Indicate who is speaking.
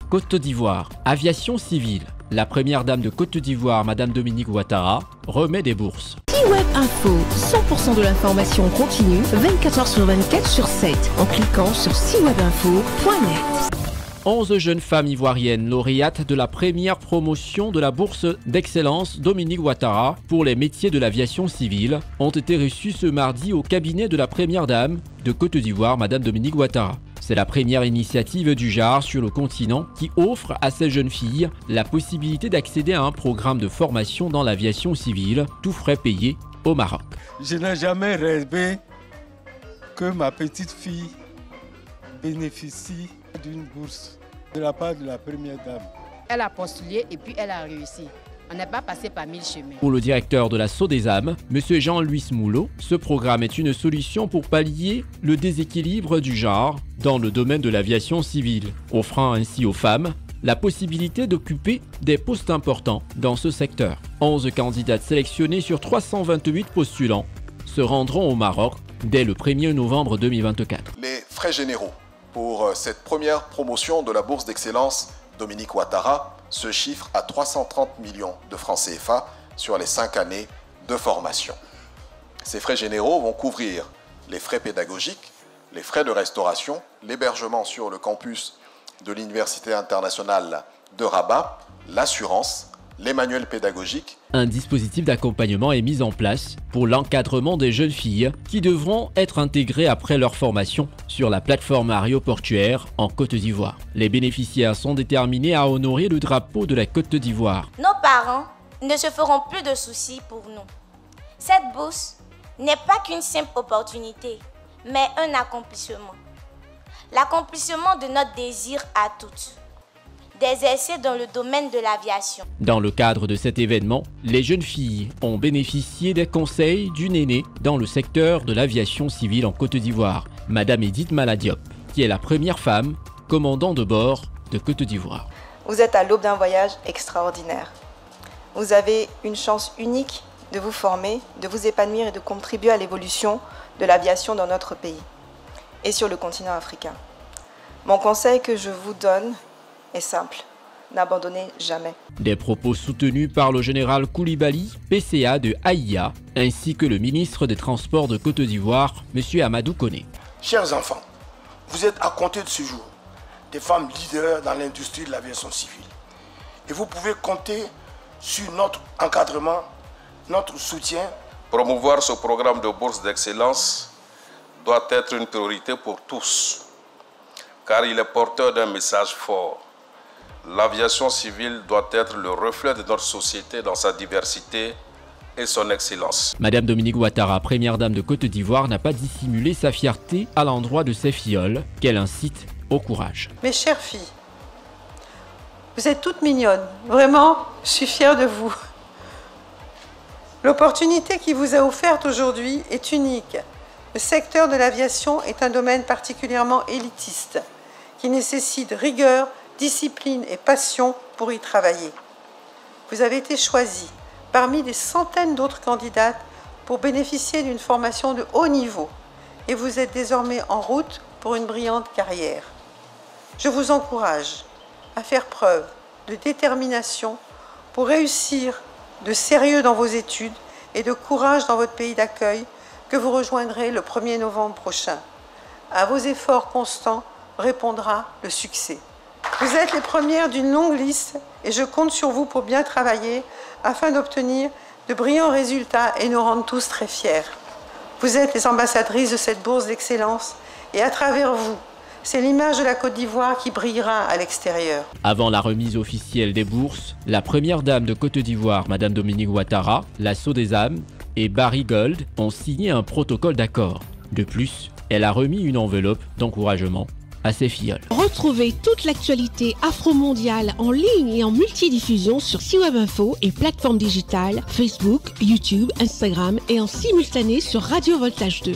Speaker 1: Côte d'Ivoire, aviation civile. La première dame de Côte d'Ivoire, Madame Dominique Ouattara, remet des bourses.
Speaker 2: C-Web Info, 100% de l'information continue, 24h sur 24 sur 7, en cliquant sur cwebinfo.net.
Speaker 1: 11 jeunes femmes ivoiriennes lauréates de la première promotion de la bourse d'excellence Dominique Ouattara pour les métiers de l'aviation civile ont été reçues ce mardi au cabinet de la première dame de Côte d'Ivoire, Madame Dominique Ouattara. C'est la première initiative du genre sur le continent qui offre à ces jeunes filles la possibilité d'accéder à un programme de formation dans l'aviation civile, tout frais payé au Maroc.
Speaker 3: Je n'ai jamais rêvé que ma petite fille bénéficie d'une bourse de la part de la première dame.
Speaker 4: Elle a postulé et puis elle a réussi. On n'est pas passé par 1000 chemins.
Speaker 1: Pour le directeur de la SODESAM, M. Jean-Louis Moulot, ce programme est une solution pour pallier le déséquilibre du genre dans le domaine de l'aviation civile, offrant ainsi aux femmes la possibilité d'occuper des postes importants dans ce secteur. 11 candidates sélectionnées sur 328 postulants se rendront au Maroc dès le 1er novembre 2024.
Speaker 5: Les frais généraux pour cette première promotion de la bourse d'excellence Dominique Ouattara se chiffre à 330 millions de francs CFA sur les 5 années de formation. Ces frais généraux vont couvrir les frais pédagogiques, les frais de restauration, l'hébergement sur le campus de l'Université internationale de Rabat, l'assurance, les manuels pédagogiques.
Speaker 1: Un dispositif d'accompagnement est mis en place pour l'encadrement des jeunes filles qui devront être intégrées après leur formation sur la plateforme aéroportuaire en Côte d'Ivoire. Les bénéficiaires sont déterminés à honorer le drapeau de la Côte d'Ivoire.
Speaker 6: Nos parents ne se feront plus de soucis pour nous. Cette bourse n'est pas qu'une simple opportunité, mais un accomplissement. L'accomplissement de notre désir à toutes d'exercer dans le domaine de l'aviation.
Speaker 1: Dans le cadre de cet événement, les jeunes filles ont bénéficié des conseils d'une aînée dans le secteur de l'aviation civile en Côte d'Ivoire, Madame Edith Maladiop, qui est la première femme commandant de bord de Côte d'Ivoire.
Speaker 7: Vous êtes à l'aube d'un voyage extraordinaire. Vous avez une chance unique de vous former, de vous épanouir et de contribuer à l'évolution de l'aviation dans notre pays et sur le continent africain. Mon conseil que je vous donne est simple, n'abandonnez jamais.
Speaker 1: Des propos soutenus par le général Koulibaly, PCA de Aïa, ainsi que le ministre des Transports de Côte d'Ivoire, M. Amadou Koné.
Speaker 8: Chers enfants, vous êtes à compter de ce jour des femmes leaders dans l'industrie de l'aviation civile. Et vous pouvez compter sur notre encadrement, notre soutien.
Speaker 9: Promouvoir ce programme de bourse d'excellence doit être une priorité pour tous, car il est porteur d'un message fort. L'aviation civile doit être le reflet de notre société dans sa diversité et son excellence.
Speaker 1: Madame Dominique Ouattara, première dame de Côte d'Ivoire, n'a pas dissimulé sa fierté à l'endroit de ses filleules, qu'elle incite au courage.
Speaker 10: Mes chères filles, vous êtes toutes mignonnes. Vraiment, je suis fière de vous. L'opportunité qui vous est offerte aujourd'hui est unique. Le secteur de l'aviation est un domaine particulièrement élitiste, qui nécessite rigueur, discipline et passion pour y travailler. Vous avez été choisis parmi des centaines d'autres candidates pour bénéficier d'une formation de haut niveau et vous êtes désormais en route pour une brillante carrière. Je vous encourage à faire preuve de détermination pour réussir de sérieux dans vos études et de courage dans votre pays d'accueil que vous rejoindrez le 1er novembre prochain. À vos efforts constants répondra le succès. Vous êtes les premières d'une longue liste et je compte sur vous pour bien travailler afin d'obtenir de brillants résultats et nous rendre tous très fiers. Vous êtes les ambassadrices de cette bourse d'excellence et à travers vous, c'est l'image de la Côte d'Ivoire qui brillera à l'extérieur.
Speaker 1: Avant la remise officielle des bourses, la première dame de Côte d'Ivoire, Madame Dominique Ouattara, la SODESAM et Barry Gold ont signé un protocole d'accord. De plus, elle a remis une enveloppe d'encouragement à ses filleules.
Speaker 2: Retrouvez toute l'actualité afro-mondiale en ligne et en multidiffusion sur C-Web Info et plateformes digitales, Facebook, YouTube, Instagram et en simultané sur Radio Voltage 2.